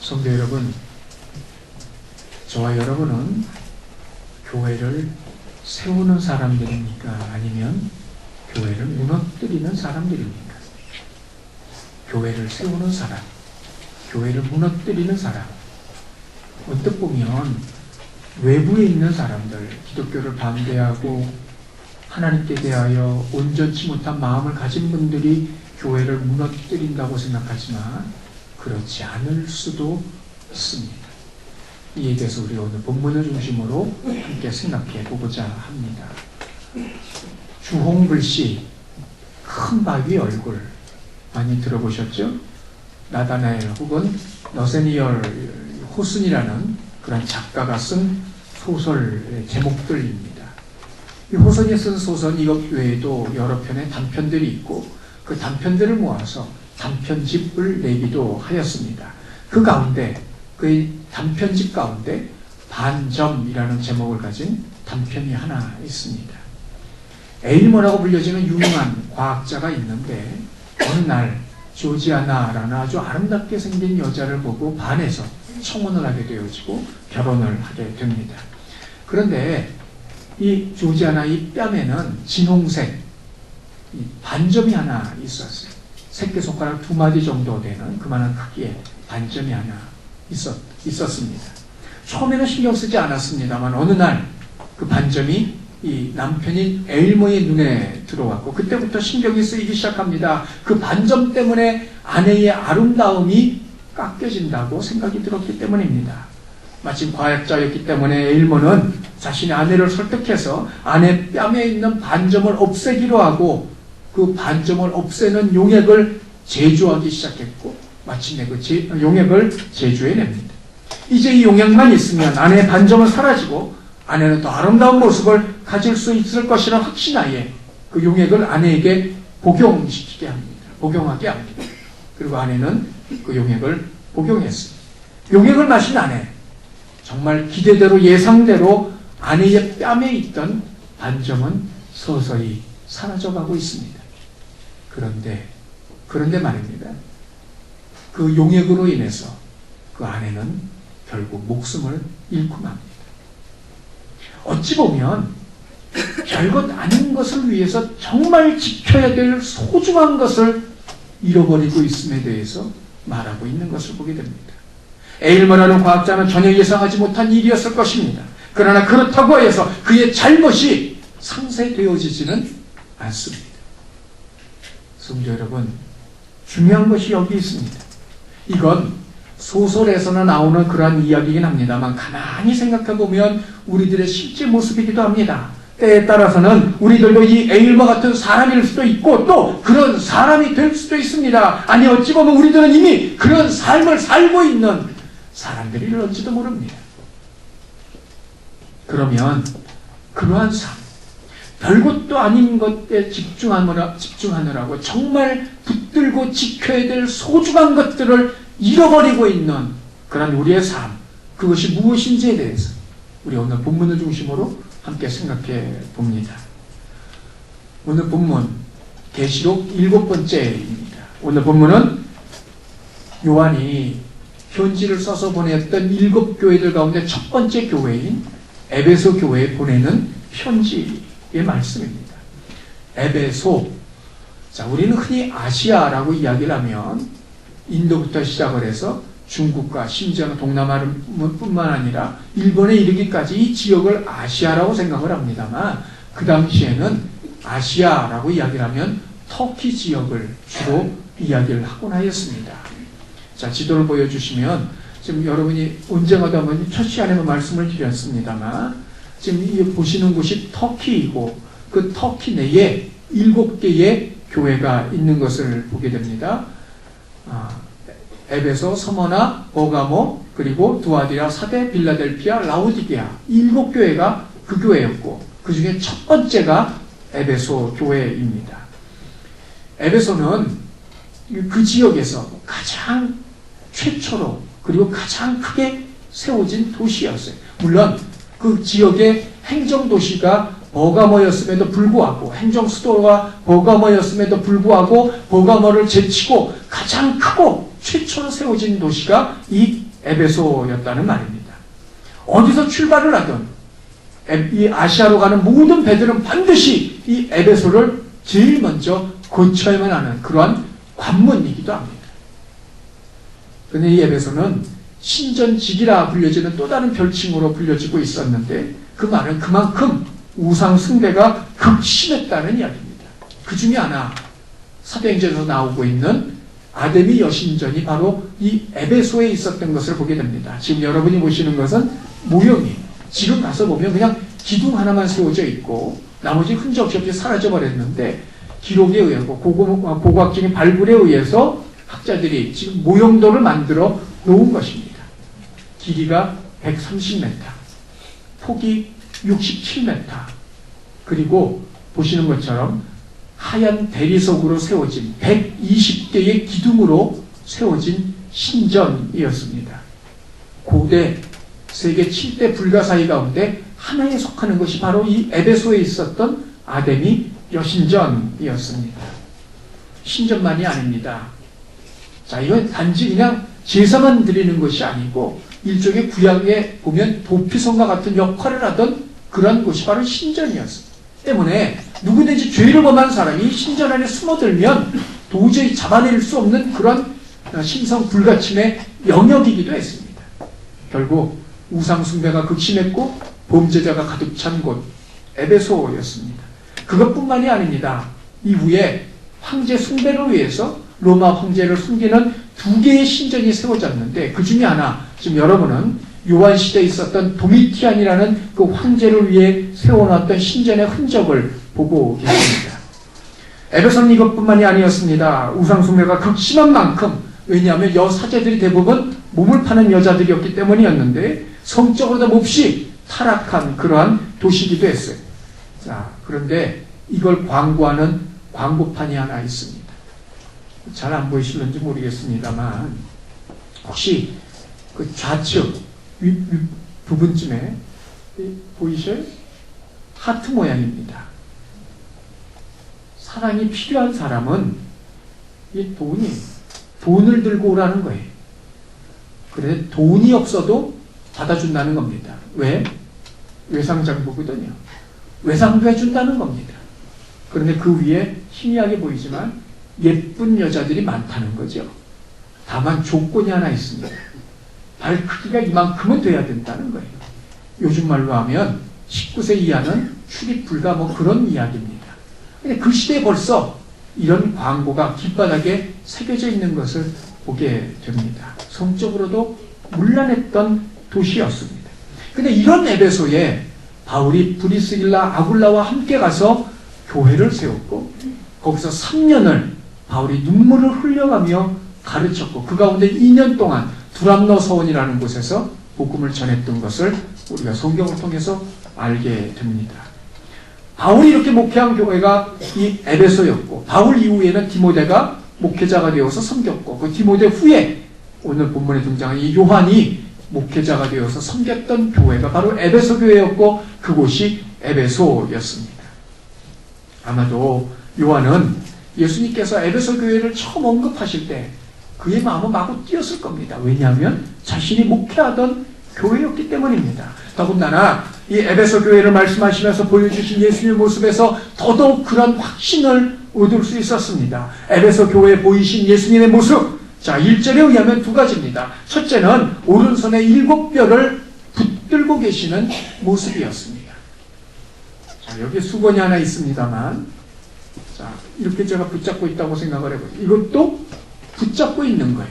성도 여러분, 저와 여러분은 교회를 세우는 사람들입니까? 아니면 교회를 무너뜨리는 사람들입니까? 교회를 세우는 사람, 교회를 무너뜨리는 사람. 어떻게 보면 외부에 있는 사람들, 기독교를 반대하고 하나님께 대하여 온전치 못한 마음을 가진 분들이 교회를 무너뜨린다고 생각하지만 그렇지 않을 수도 있습니다. 이에 대해서 우리 오늘 본문을 중심으로 함께 생각해 보고자 합니다. 주홍글씨, 큰 바위 얼굴 많이 들어보셨죠? 나다나엘 혹은 너세니얼 호슨이라는 그런 작가가 쓴 소설 제목들입니다. 이 호슨이 쓴 소설 이것 외에도 여러 편의 단편들이 있고 그 단편들을 모아서 단편집을 내기도 하였습니다. 그 가운데 그 단편집 가운데 반점이라는 제목을 가진 단편이 하나 있습니다. 에일머라고 불려지는 유명한 과학자가 있는데 어느 날 조지아나라는 아주 아름답게 생긴 여자를 보고 반해서 청혼을 하게 되어지고 결혼을 하게 됩니다. 그런데 이 조지아나의 뺨에는 진홍색 반점이 하나 있었어요. 새끼손가락 2마디 정도 되는 그만한 크기의 반점이 하나 있었습니다. 처음에는 신경 쓰지 않았습니다만 어느 날 그 반점이 이 남편인 에일머의 눈에 들어왔고 그때부터 신경이 쓰이기 시작합니다. 그 반점 때문에 아내의 아름다움이 깎여진다고 생각이 들었기 때문입니다. 마침 과학자였기 때문에 에일머는 자신의 아내를 설득해서 아내 뺨에 있는 반점을 없애기로 하고 그 반점을 없애는 용액을 제조하기 시작했고 마침내 그 용액을 제조해냅니다. 이제 이 용액만 있으면 아내의 반점은 사라지고 아내는 더 아름다운 모습을 가질 수 있을 것이라는 확신하에 그 용액을 아내에게 복용시키게 합니다. 복용하게 합니다. 그리고 아내는 그 용액을 복용했습니다. 용액을 마신 아내, 정말 기대대로 예상대로 아내의 뺨에 있던 반점은 서서히 사라져가고 있습니다. 그런데 말입니다. 그 용액으로 인해서 그 아내는 결국 목숨을 잃고 맙니다. 어찌 보면 별것 아닌 것을 위해서 정말 지켜야 될 소중한 것을 잃어버리고 있음에 대해서 말하고 있는 것을 보게 됩니다. 에일머라는 과학자는 전혀 예상하지 못한 일이었을 것입니다. 그러나 그렇다고 해서 그의 잘못이 상쇄되어지지는 않습니다. 성도 여러분, 중요한 것이 여기 있습니다. 이건 소설에서는 나오는 그러한 이야기이긴 합니다만 가만히 생각해보면 우리들의 실제 모습이기도 합니다. 때에 따라서는 우리들도 이 에일머 같은 사람일 수도 있고 또 그런 사람이 될 수도 있습니다. 아니 어찌 보면 우리들은 이미 그런 삶을 살고 있는 사람들일런지도 모릅니다. 그러면 그러한 삶, 별것도 아닌 것에 집중하느라고 정말 붙들고 지켜야 될 소중한 것들을 잃어버리고 있는 그런 우리의 삶, 그것이 무엇인지에 대해서 우리 오늘 본문을 중심으로 함께 생각해 봅니다. 오늘 본문 계시록 7번째입니다. 오늘 본문은 요한이 편지를 써서 보냈던 7교회들 가운데 첫 번째 교회인 에베소 교회에 보내는 편지의 말씀입니다. 에베소. 자, 우리는 흔히 아시아라고 이야기를 하면 인도부터 시작을 해서 중국과 심지어는 동남아뿐만 아니라 일본에 이르기까지 이 지역을 아시아라고 생각을 합니다만 그 당시에는 아시아라고 이야기를 하면 터키 지역을 주로 이야기를 하곤 하였습니다. 자, 지도를 보여주시면 지금 여러분이 언젠가도 한번 첫 시간에만 말씀을 드렸습니다만 지금 이 보시는 곳이 터키이고 그 터키 내에 7개의 교회가 있는 것을 보게 됩니다. 에베소, 서머나, 버가모, 그리고 두아디라, 사데, 빌라델피아, 라우디게아 7교회가 그 교회였고 그 중에 첫 번째가 에베소 교회입니다. 에베소는 그 지역에서 가장 최초로 그리고 가장 크게 세워진 도시였어요. 물론 그 지역의 행정도시가 버가모였음에도 불구하고 행정수도가 버가모였음에도 불구하고 버가모를 제치고 가장 크고 최초로 세워진 도시가 이 에베소였다는 말입니다. 어디서 출발을 하든 이 아시아로 가는 모든 배들은 반드시 이 에베소를 제일 먼저 거쳐야만 하는 그러한 관문이기도 합니다. 그런데 이 에베소는 신전지기라 불려지는 또 다른 별칭으로 불려지고 있었는데 그 말은 그만큼 우상 숭배가 극심했다는 이야기입니다. 그 중에 하나 사도행전에서 나오고 있는 아데미 여신전이 바로 이 에베소에 있었던 것을 보게 됩니다. 지금 여러분이 보시는 것은 모형이에요. 지금 가서 보면 그냥 기둥 하나만 세워져 있고 나머지 흔적 없이 사라져 버렸는데 기록에 의하고 고고학적인 발굴에 의해서 학자들이 지금 모형도를 만들어 놓은 것입니다. 길이가 130m, 폭이 67m, 그리고 보시는 것처럼 하얀 대리석으로 세워진 120개의 기둥으로 세워진 신전이었습니다. 고대 세계 7대 불가사의 가운데 하나에 속하는 것이 바로 이 에베소에 있었던 아데미 여신전이었습니다. 신전만이 아닙니다. 자, 이건 단지 그냥 제사만 드리는 것이 아니고 일종의 구약에 보면 도피성과 같은 역할을 하던 그런 곳이 바로 신전이었습니다. 때문에 누구든지 죄를 범한 사람이 신전 안에 숨어들면 도저히 잡아낼 수 없는 그런 신성 불가침의 영역이기도 했습니다. 결국 우상 숭배가 극심했고 범죄자가 가득 찬 곳 에베소였습니다. 그것뿐만이 아닙니다. 이후에 황제 숭배를 위해서 로마 황제를 숨기는 2개의 신전이 세워졌는데 그 중에 하나, 지금 여러분은 요한시대에 있었던 도미티안이라는 그 황제를 위해 세워놨던 신전의 흔적을 보고 계십니다. 에베소는 이것뿐만이 아니었습니다. 우상숭배가 극심한 만큼, 왜냐하면 여사제들이 대부분 몸을 파는 여자들이었기 때문이었는데 성적으로도 몹시 타락한 그러한 도시이기도 했어요. 자, 그런데 이걸 광고하는 광고판이 하나 있습니다. 잘 안 보이실는지 모르겠습니다만 혹시 그 좌측 부분쯤에 보이셔요? 하트 모양입니다. 사랑이 필요한 사람은 이 돈을 들고 오라는 거예요. 그래 돈이 없어도 받아준다는 겁니다. 왜? 외상장부거든요. 외상도 해준다는 겁니다. 그런데 그 위에 희미하게 보이지만 예쁜 여자들이 많다는 거죠. 다만 조건이 하나 있습니다. 발 크기가 이만큼은 돼야 된다는 거예요. 요즘 말로 하면 19세 이하는 출입 불가 뭐 그런 이야기입니다. 근데 그 시대에 벌써 이런 광고가 길바닥에 새겨져 있는 것을 보게 됩니다. 성적으로도 문란했던 도시였습니다. 근데 이런 에베소에 바울이 브리스길라 아굴라와 함께 가서 교회를 세웠고 거기서 3년을 바울이 눈물을 흘려가며 가르쳤고 그 가운데 2년 동안 두람노 서원이라는 곳에서 복음을 전했던 것을 우리가 성경을 통해서 알게 됩니다. 바울이 이렇게 목회한 교회가 이 에베소였고 바울 이후에는 디모데가 목회자가 되어서 섬겼고 그 디모데 후에 오늘 본문에 등장한 이 요한이 목회자가 되어서 섬겼던 교회가 바로 에베소 교회였고 그곳이 에베소였습니다. 아마도 요한은 예수님께서 에베소 교회를 처음 언급하실 때 그의 마음은 마구 뛰었을 겁니다. 왜냐하면 자신이 목회하던 교회였기 때문입니다. 더군다나 이 에베소 교회를 말씀하시면서 보여주신 예수님의 모습에서 더더욱 그런 확신을 얻을 수 있었습니다. 에베소 교회에 보이신 예수님의 모습, 자 1절에 의하면 2가지입니다. 첫째는 오른손에 7뼈를 붙들고 계시는 모습이었습니다. 자 여기 수건이 하나 있습니다만 자, 이렇게 제가 붙잡고 있다고 생각을 해보세요. 이것도 붙잡고 있는 거예요.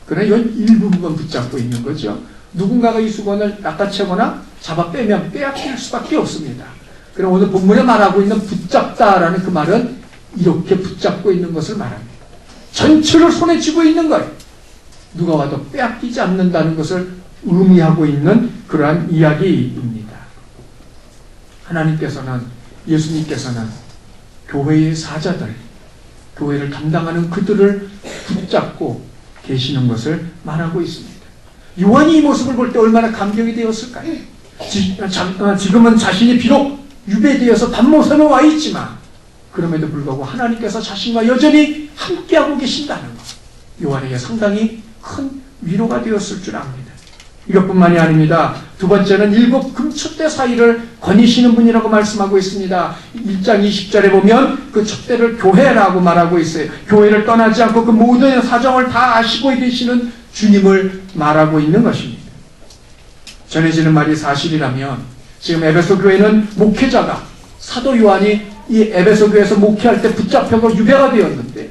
그러나 이건 일부분 붙잡고 있는 거죠. 누군가가 이 수건을 낚아채거나 잡아 빼면 빼앗길 수밖에 없습니다. 그럼 오늘 본문에 말하고 있는 붙잡다라는 그 말은 이렇게 붙잡고 있는 것을 말합니다. 전체를 손에 쥐고 있는 거예요. 누가 와도 빼앗기지 않는다는 것을 의미하고 있는 그러한 이야기입니다. 하나님께서는, 예수님께서는 교회의 사자들, 교회를 담당하는 그들을 붙잡고 계시는 것을 말하고 있습니다. 요한이 이 모습을 볼 때 얼마나 감격이 되었을까요? 지금은 자신이 비록 유배되어서 단모섬에 와 있지만 그럼에도 불구하고 하나님께서 자신과 여전히 함께하고 계신다는 것. 요한에게 상당히 큰 위로가 되었을 줄 압니다. 이것뿐만이 아닙니다. 두 번째는 7 금촛대 사이를 거니시는 분이라고 말씀하고 있습니다. 1장 20절에 보면 그 촛대를 교회라고 말하고 있어요. 교회를 떠나지 않고 그 모든 사정을 다 아시고 계시는 주님을 말하고 있는 것입니다. 전해지는 말이 사실이라면 지금 에베소 교회는 목회자가 사도 요한이 이 에베소 교회에서 목회할 때 붙잡혀서 유배가 되었는데,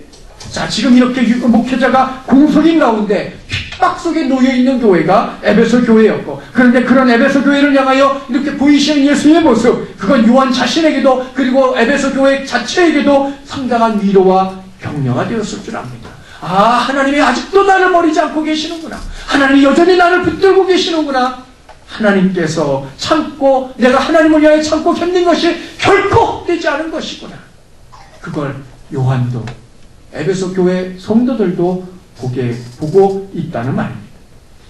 자, 지금 이렇게 목회자가 공석인 가운데 핍박 속에 놓여있는 교회가 에베소 교회였고, 그런데 그런 에베소 교회를 향하여 이렇게 보이시는 예수님의 모습, 그건 요한 자신에게도 그리고 에베소 교회 자체에게도 상당한 위로와 격려가 되었을 줄 압니다. 아, 하나님이 아직도 나를 버리지 않고 계시는구나. 하나님이 여전히 나를 붙들고 계시는구나. 하나님께서 참고, 내가 하나님을 위하여 참고 견딘 것이 결코 헛되지 않은 것이구나. 그걸 요한도 에베소 교회 성도들도 보고 있다는 말입니다.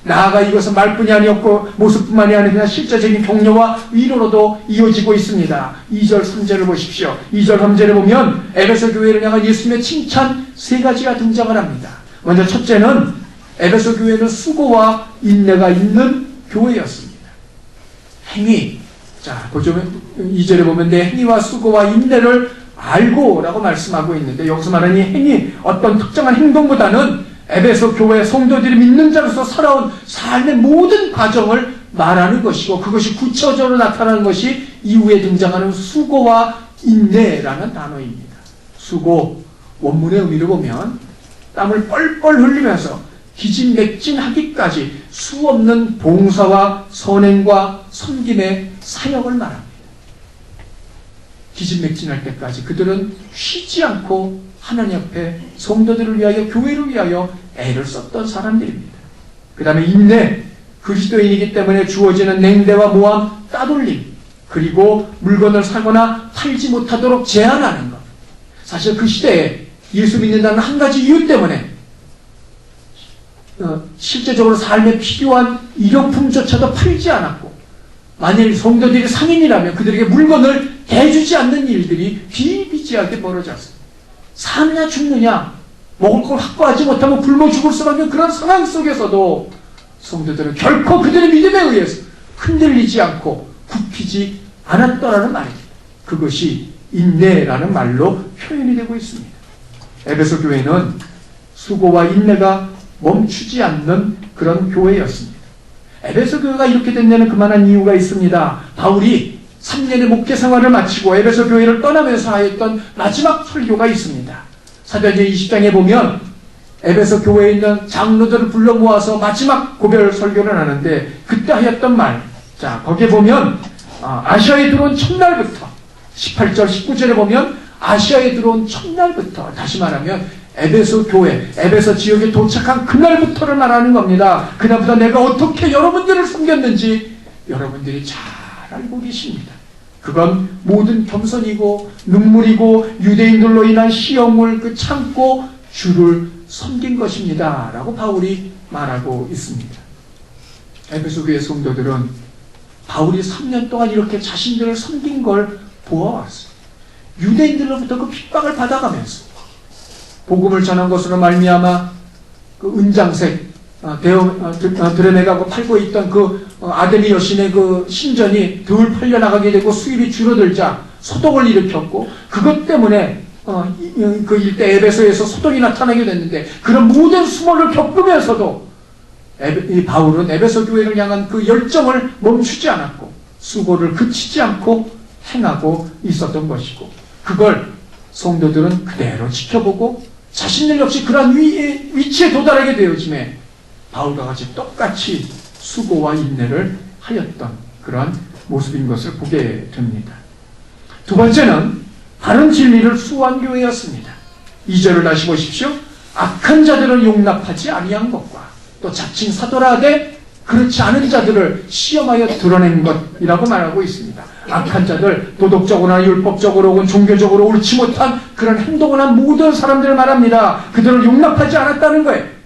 나아가 이것은 말뿐이 아니었고 모습뿐만이 아니라 실제적인 격려와 위로로도 이어지고 있습니다. 2절 3절을 보십시오. 2절 3절에 보면 에베소 교회를 향한 예수님의 칭찬 3가지가 등장을 합니다. 먼저 첫째는 에베소 교회는 수고와 인내가 있는 교회였습니다. 행위, 자, 보시면 2절에 보면 내 행위와 수고와 인내를 알고 라고 말씀하고 있는데, 여기서 말하는 이 행위, 어떤 특정한 행동보다는 에베소 교회 성도들이 믿는 자로서 살아온 삶의 모든 과정을 말하는 것이고, 그것이 구체적으로 나타나는 것이 이후에 등장하는 수고와 인내라는 단어입니다. 수고, 원문의 의미를 보면 땀을 뻘뻘 흘리면서 기진맥진하기까지 수없는 봉사와 선행과 섬김의 사역을 말합니다. 기진맥진할 때까지 그들은 쉬지 않고 하나님 앞에 성도들을 위하여, 교회를 위하여 애를 썼던 사람들입니다. 그 다음에 인내, 그리스도인이기 때문에 주어지는 냉대와 모함, 따돌림, 그리고 물건을 사거나 팔지 못하도록 제한하는 것. 사실 그 시대에 예수 믿는다는 한 가지 이유 때문에 실제적으로 삶에 필요한 일용품조차도 팔지 않았고, 만일 성도들이 상인이라면 그들에게 물건을 대주지 않는 일들이 비일비재하게 벌어졌습니다. 사느냐 죽느냐, 먹을 걸 확보하지 못하면 굶어 죽을 수밖에 없는 그런 상황 속에서도 성도들은 결코 그들의 믿음에 의해서 흔들리지 않고 굽히지 않았더라는 말입니다. 그것이 인내라는 말로 표현이 되고 있습니다. 에베소 교회는 수고와 인내가 멈추지 않는 그런 교회였습니다. 에베소 교회가 이렇게 된 데는 그만한 이유가 있습니다. 바울이 3년의 목회 생활을 마치고 에베소 교회를 떠나면서 하였던 마지막 설교가 있습니다. 사도행전 20장에 보면 에베소 교회에 있는 장로들을 불러 모아서 마지막 고별 설교를 하는데, 그때 하였던 말, 자, 거기에 보면 아시아에 들어온 첫날부터 18절 19절에 보면 아시아에 들어온 첫날부터, 다시 말하면 에베소 교회, 에베소 지역에 도착한 그날부터를 말하는 겁니다. 그날부터 내가 어떻게 여러분들을 섬겼는지 여러분들이 잘 알고 계십니다. 그건 모든 겸손이고 눈물이고 유대인들로 인한 시험을 참고 주를 섬긴 것입니다. 라고 바울이 말하고 있습니다. 에베소 교회 성도들은 바울이 3년 동안 이렇게 자신들을 섬긴 걸 보아왔어요. 유대인들로부터 그 핍박을 받아가면서 복음을 전한 것으로 말미암아 그 은장색 드레메가 팔고 있던 그 아데미 여신의 그 신전이 덜 팔려나가게 되고 수입이 줄어들자 소동을 일으켰고, 그것 때문에 그 일대 에베소에서 소동이 나타나게 됐는데, 그런 모든 수모를 겪으면서도 이 바울은 에베소 교회를 향한 그 열정을 멈추지 않았고 수고를 그치지 않고 행하고 있었던 것이고, 그걸 성도들은 그대로 지켜보고 자신들 역시 그러한 위치에 도달하게 되어짐에 바울과 같이 똑같이 수고와 인내를 하였던 그러한 모습인 것을 보게 됩니다. 두 번째는 바른 진리를 수호한 교회였습니다. 2절을 다시 보십시오. 악한 자들을 용납하지 아니한 것과 또 자칭 사도라 하되 그렇지 않은 자들을 시험하여 드러낸 것이라고 말하고 있습니다. 악한 자들, 도덕적으로나 율법적으로 혹은 종교적으로 옳지 못한 그런 행동을 한 모든 사람들을 말합니다. 그들을 용납하지 않았다는 거예요.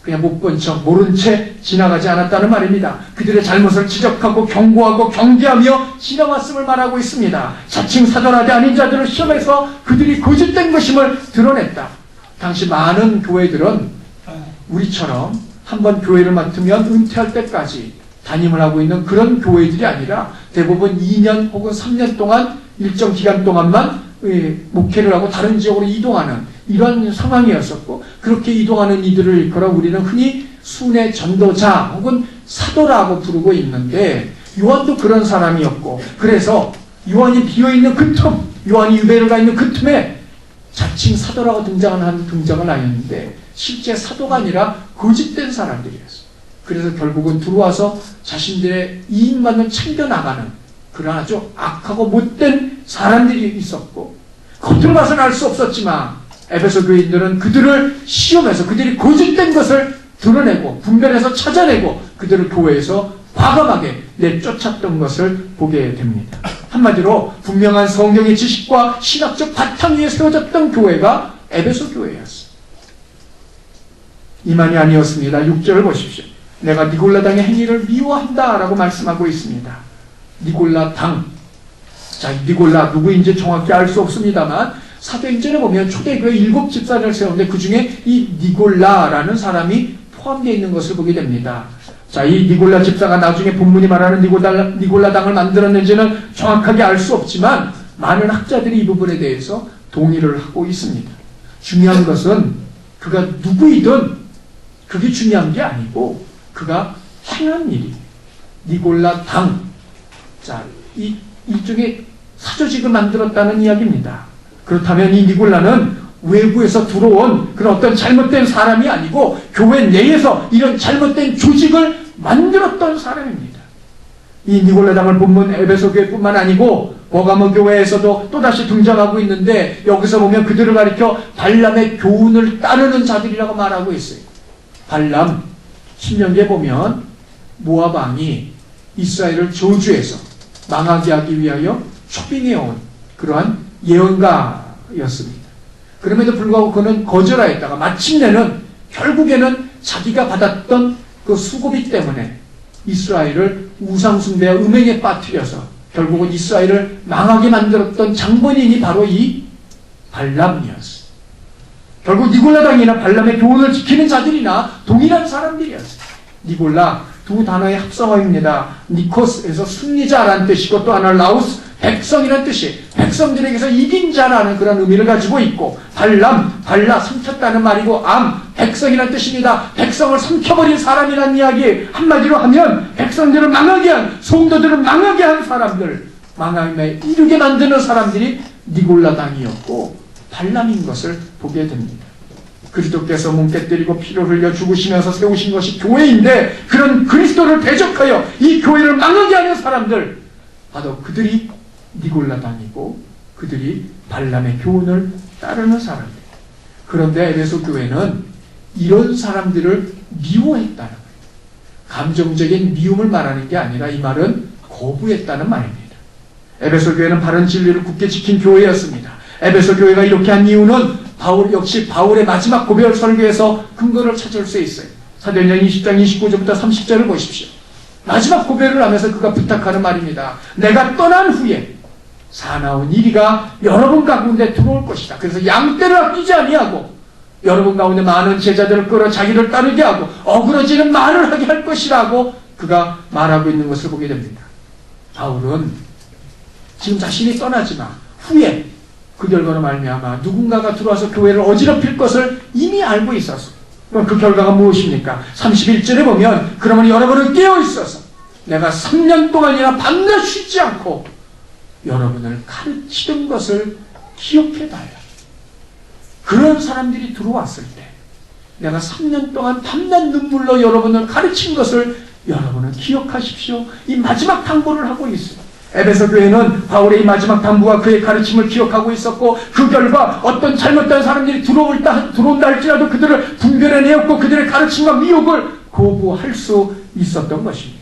그냥 못 본 척, 모른 채 지나가지 않았다는 말입니다. 그들의 잘못을 지적하고 경고하고 경계하며 지나왔음을 말하고 있습니다. 자칭 사도라지 아닌 자들을 시험해서 그들이 거짓된 것임을 드러냈다. 당시 많은 교회들은 우리처럼 한번 교회를 맡으면 은퇴할 때까지 담임을 하고 있는 그런 교회들이 아니라 대부분 2년 혹은 3년 동안 일정 기간 동안만 목회를 하고 다른 지역으로 이동하는 이런 상황이었었고, 그렇게 이동하는 이들을 일컬어 우리는 흔히 순회 전도자 혹은 사도라고 부르고 있는데, 요한도 그런 사람이었고, 그래서 요한이 비어있는 그 틈, 요한이 유배를 가 있는 그 틈에 자칭 사도라고 등장을 하였는데 실제 사도가 아니라 거짓된 사람들이었어요. 그래서 결국은 들어와서 자신들의 이익만을 챙겨나가는 그런 아주 악하고 못된 사람들이 있었고, 겉으로 봐서는 알 수 없었지만 에베소 교인들은 그들을 시험해서 그들이 거짓된 것을 드러내고 분별해서 찾아내고 그들을 교회에서 과감하게 내쫓았던 것을 보게 됩니다. 한마디로 분명한 성경의 지식과 신학적 바탕 위에 세워졌던 교회가 에베소 교회였어요. 이만이 아니었습니다. 6절을 보십시오. 내가 니골라 당의 행위를 미워한다 라고 말씀하고 있습니다. 니골라 당. 자, 니골라 누구인지 정확히 알 수 없습니다만 사도행전에 보면 초대교회 7 집사를 세우는데 그 중에 이 니골라라는 사람이 포함되어 있는 것을 보게 됩니다. 자, 이 니골라 집사가 나중에 본문이 말하는 니골라 당을 만들었는지는 정확하게 알 수 없지만 많은 학자들이 이 부분에 대해서 동의를 하고 있습니다. 중요한 것은 그가 누구이든 그게 중요한 게 아니고 그가 행한 일이 니골라 당. 자, 이 일종의 사조직을 만들었다는 이야기입니다. 그렇다면 이 니골라는 외부에서 들어온 그런 어떤 잘못된 사람이 아니고 교회 내에서 이런 잘못된 조직을 만들었던 사람입니다. 이 니골라 당을 본문 에베소 교회뿐만 아니고 버가모 교회에서도 또다시 등장하고 있는데, 여기서 보면 그들을 가리켜 발람의 교훈을 따르는 자들이라고 말하고 있어요. 발람, 신명기에 보면 모압 왕이 이스라엘을 저주해서 망하게 하기 위하여 초빙해온 그러한 예언가였습니다. 그럼에도 불구하고 그는 거절하였다가 마침내는 결국에는 자기가 받았던 그 수고비 때문에 이스라엘을 우상숭배와 음행에 빠뜨려서 결국은 이스라엘을 망하게 만들었던 장본인이 바로 이 발람이었어요. 결국 니골라 당이나 발람의 교훈을 지키는 자들이나 동일한 사람들이었어요. 니골라 두 단어의 합성어입니다. 니코스에서 승리자라는 뜻이고 또 하나 라우스 백성이라는 뜻이 백성들에게서 이긴 자라는 그런 의미를 가지고 있고, 발람, 발라 삼켰다는 말이고 백성이라는 뜻입니다. 백성을 삼켜버린 사람이라는 이야기. 한마디로 하면 백성들을 망하게 한, 성도들을 망하게 한 사람들, 망함에 이르게 만드는 사람들이 니골라 당이었고 발람인 것을 보게 됩니다. 그리스도께서 몸 깨뜨리고 피를 흘려 죽으시면서 세우신 것이 교회인데, 그런 그리스도를 대적하여 이 교회를 망하게 하는 사람들, 바로 그들이 니골라 당이고 그들이 발람의 교훈을 따르는 사람들. 그런데 에베소 교회는 이런 사람들을 미워했다는 거예요. 감정적인 미움을 말하는 게 아니라 이 말은 거부했다는 말입니다. 에베소 교회는 바른 진리를 굳게 지킨 교회였습니다. 에베소 교회가 이렇게 한 이유는 역시 바울의 마지막 고별 설교에서 근거를 찾을 수 있어요. 사도행전 20장 29절부터 30절을 보십시오. 마지막 고백을 하면서 그가 부탁하는 말입니다. 내가 떠난 후에 사나운 이리가 여러분 가운데 들어올 것이다. 그래서 양떼를 아끼지 아니하고 여러분 가운데 많은 제자들을 끌어 자기를 따르게 하고 어그러지는 말을 하게 할 것이라고 그가 말하고 있는 것을 보게 됩니다. 바울은 지금 자신이 떠나지만 후에 그 결과로 말미암아 누군가가 들어와서 교회를 어지럽힐 것을 이미 알고 있었어. 그럼 그 결과가 무엇입니까? 31절에 보면 그러면 여러분은 깨어있어서 내가 3년 동안이나 밤낮 쉬지 않고 여러분을 가르치던 것을 기억해봐요. 그런 사람들이 들어왔을 때 내가 3년 동안 밤낮 눈물로 여러분을 가르친 것을 여러분은 기억하십시오. 이 마지막 당부를 하고 있어요. 에베소 교회는 바울의 이 마지막 당부와 그의 가르침을 기억하고 있었고, 그 결과 어떤 잘못된 사람들이 들어온다 할지라도 그들을 분별해내었고 그들의 가르침과 미혹을 거부할 수 있었던 것입니다.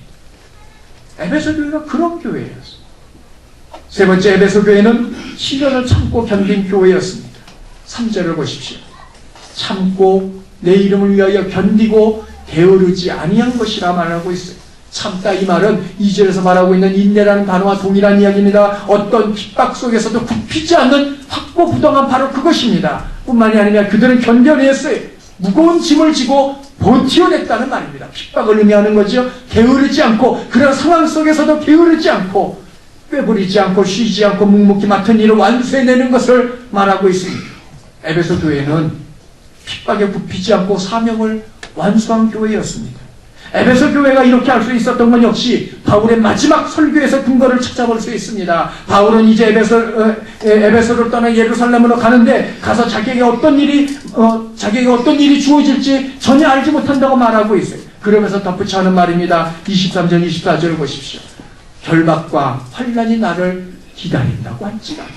에베소 교회가 그런 교회였어요. 세 번째, 에베소 교회는 시련을 참고 견딘 교회였습니다. 3절을 보십시오. 참고 내 이름을 위하여 견디고 게으르지 아니한 것이라 말하고 있어요. 참다, 이 말은 2절에서 말하고 있는 인내라는 단어와 동일한 이야기입니다. 어떤 핍박 속에서도 굽히지 않는 확고부동한 바로 그것입니다. 뿐만이 아니라 그들은 견뎌냈어요. 무거운 짐을 지고 버텨냈다는 말입니다. 핍박을 의미하는 거죠. 게으르지 않고, 그런 상황 속에서도 게으르지 않고, 꾀부리지 않고, 쉬지 않고, 묵묵히 맡은 일을 완수해내는 것을 말하고 있습니다. 에베소 교회는 핍박에 굽히지 않고 사명을 완수한 교회였습니다. 에베소 교회가 이렇게 할 수 있었던 건 역시 바울의 마지막 설교에서 근거를 찾아볼 수 있습니다. 바울은 이제 에베소를 떠나 예루살렘으로 가는데, 가서 자기에게 어떤 일이 주어질지 전혀 알지 못한다고 말하고 있어요. 그러면서 덧붙여 하는 말입니다. 23절 24절을 보십시오. 결박과 환난이 나를 기다린다고 할지라도,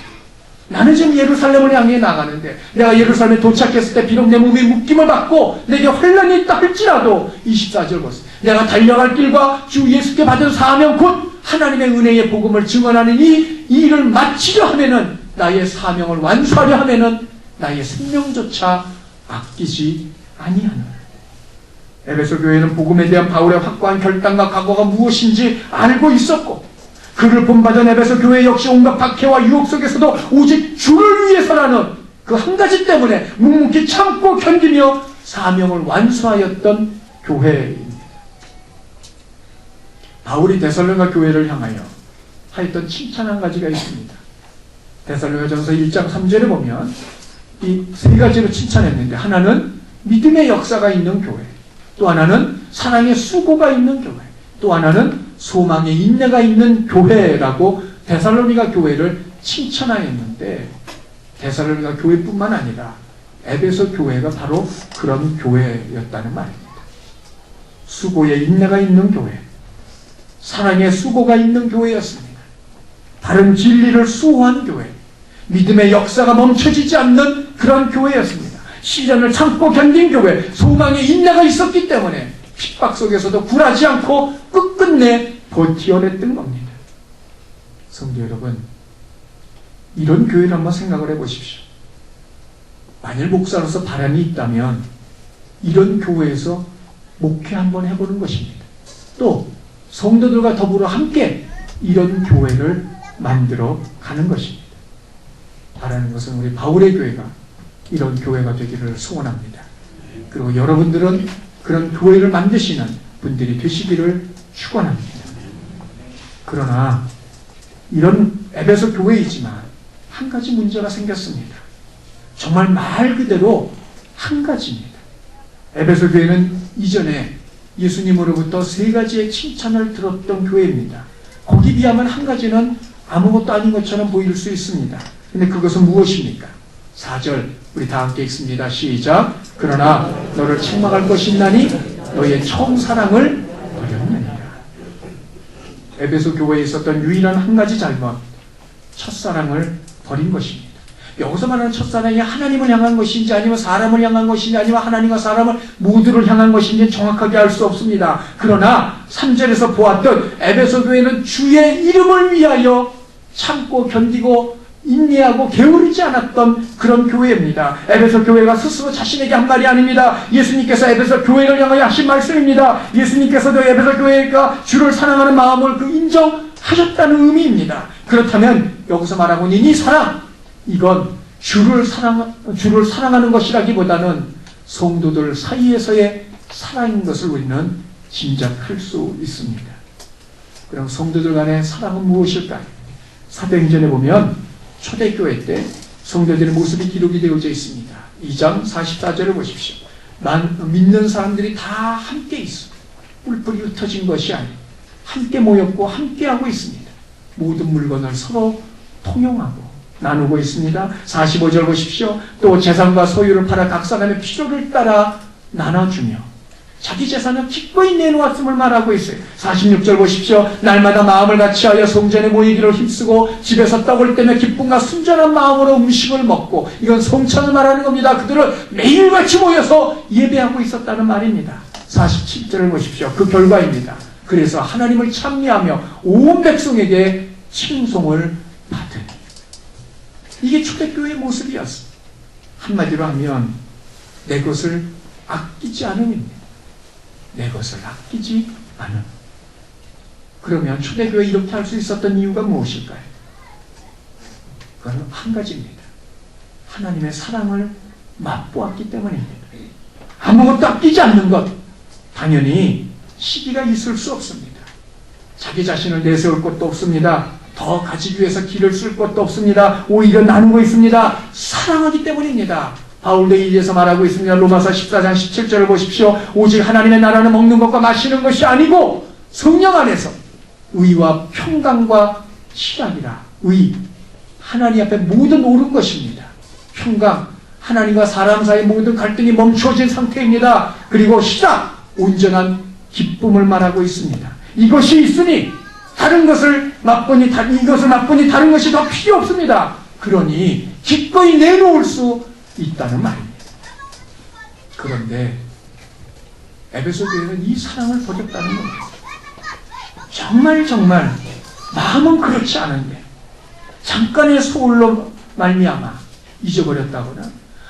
나는 지금 예루살렘을 향해 나가는데, 내가 예루살렘에 도착했을 때 비록 내 몸이 묶임을 받고 내게 환난이 있다 할지라도, 24절 보세요. 내가 달려갈 길과 주 예수께 받은 사명 곧 하나님의 은혜의 복음을 증언하는 이 일을 마치려 하면은, 나의 사명을 완수하려 하면은 나의 생명조차 아끼지 아니하노라. 에베소 교회는 복음에 대한 바울의 확고한 결단과 각오가 무엇인지 알고 있었고, 그를 본받은 에베소 교회 역시 온갖 박해와 유혹 속에서도 오직 주를 위해서라는 그 한 가지 때문에 묵묵히 참고 견디며 사명을 완수하였던 교회입니다. 바울이 데살로니가 교회를 향하여 하였던 칭찬 한 가지가 있습니다. 데살로니가전서 1장 3절에 보면 이 세 가지로 칭찬했는데, 하나는 믿음의 역사가 있는 교회, 또 하나는 사랑의 수고가 있는 교회, 또 하나는 소망의 인내가 있는 교회라고 데살로니가 교회를 칭찬하였는데, 데살로니가 교회뿐만 아니라 에베소 교회가 바로 그런 교회였다는 말입니다. 수고의 인내가 있는 교회, 사랑의 수고가 있는 교회였습니다. 바른 진리를 수호한 교회, 믿음의 역사가 멈춰지지 않는 그런 교회였습니다. 시련을 참고 견딘 교회, 소망의 인내가 있었기 때문에 핍박 속에서도 굴하지 않고 끝끝내 버티어냈던 겁니다. 성도 여러분, 이런 교회를 한번 생각을 해보십시오. 만일 목사로서 바람이 있다면 이런 교회에서 목회 한번 해보는 것입니다. 또 성도들과 더불어 함께 이런 교회를 만들어 가는 것입니다. 바라는 것은 우리 바울의 교회가 이런 교회가 되기를 소원합니다. 그리고 여러분들은 그런 교회를 만드시는 분들이 되시기를 축원합니다. 그러나 이런 에베소 교회이지만 한 가지 문제가 생겼습니다. 정말 말 그대로 한 가지입니다. 에베소 교회는 이전에 예수님으로부터 세 가지의 칭찬을 들었던 교회입니다. 거기 비하면 한 가지는 아무것도 아닌 것처럼 보일 수 있습니다. 근데 그것은 무엇입니까? 4절 우리 다 함께 읽습니다. 시작. 그러나 너를 책망할 것이 있나니 너의 처음 사랑을 버렸느니라. 에베소 교회에 있었던 유일한 한 가지 잘못, 첫사랑을 버린 것입니다. 여기서 말하는 첫사랑이 하나님을 향한 것인지 아니면 사람을 향한 것인지 아니면 하나님과 사람을 모두를 향한 것인지 정확하게 알 수 없습니다. 그러나 3절에서 보았던 에베소 교회는 주의 이름을 위하여 참고 견디고 인내하고 게으르지 않았던 그런 교회입니다. 에베소 교회가 스스로 자신에게 한 말이 아닙니다. 예수님께서 에베소 교회를 향하여 하신 말씀입니다. 예수님께서도 에베소 교회가 주를 사랑하는 마음을 인정하셨다는 의미입니다. 그렇다면 여기서 말하고 있는 이 사랑, 이건 주를 사랑하는 것이라기보다는 성도들 사이에서의 사랑인 것을 우리는 짐작할 수 있습니다. 그럼 성도들 간의 사랑은 무엇일까요? 사도행전에 보면 초대교회 때 성도들의 모습이 기록이 되어져 있습니다. 2장 44절을 보십시오. 믿는 사람들이 다 함께 있어. 뿔뿔이 흩어진 것이 아니고 함께 모였고 함께하고 있습니다. 모든 물건을 서로 통용하고 나누고 있습니다. 45절 보십시오. 또 재산과 소유를 팔아 각 사람의 필요를 따라 나눠주며 자기 재산을 기꺼이 내놓았음을 말하고 있어요. 46절 보십시오. 날마다 마음을 같이하여 성전에 모이기를 힘쓰고 집에서 떡을 떼며 기쁨과 순전한 마음으로 음식을 먹고, 이건 성찬을 말하는 겁니다. 그들은 매일같이 모여서 예배하고 있었다는 말입니다. 47절을 보십시오. 그 결과입니다. 그래서 하나님을 찬미하며 온 백성에게 칭송을 받으니. 이게 초대교회의 모습이었습니다. 한마디로 하면 내 것을 아끼지 않음입니다. 내 것을 아끼지 않음. 그러면 초대교회 이렇게 할 수 있었던 이유가 무엇일까요? 그건 한 가지입니다. 하나님의 사랑을 맛보았기 때문입니다. 아무것도 아끼지 않는 것, 당연히 시기가 있을 수 없습니다. 자기 자신을 내세울 것도 없습니다. 더 가지기 위해서 길을 쓸 것도 없습니다. 오히려 나누고 있습니다. 사랑하기 때문입니다. 바울도 이에서 말하고 있습니다. 로마서 14장 17절을 보십시오. 오직 하나님의 나라는 먹는 것과 마시는 것이 아니고 성령 안에서 의와 평강과 실학이라. 의, 하나님 앞에 모든 옳은 것입니다. 평강, 하나님과 사람 사이 모든 갈등이 멈추어진 상태입니다. 그리고 실학, 온전한 기쁨을 말하고 있습니다. 이것이 있으니 다른 것을 맛보니 이것을 맛보니 다른 것이 더 필요 없습니다. 그러니 기꺼이 내놓을 수 있다는 말입니다. 그런데 에베소 교회는 이 사랑을 버렸다는 겁니다. 정말 마음은 그렇지 않은데 잠깐의 소홀로 말미암아 잊어버렸다거나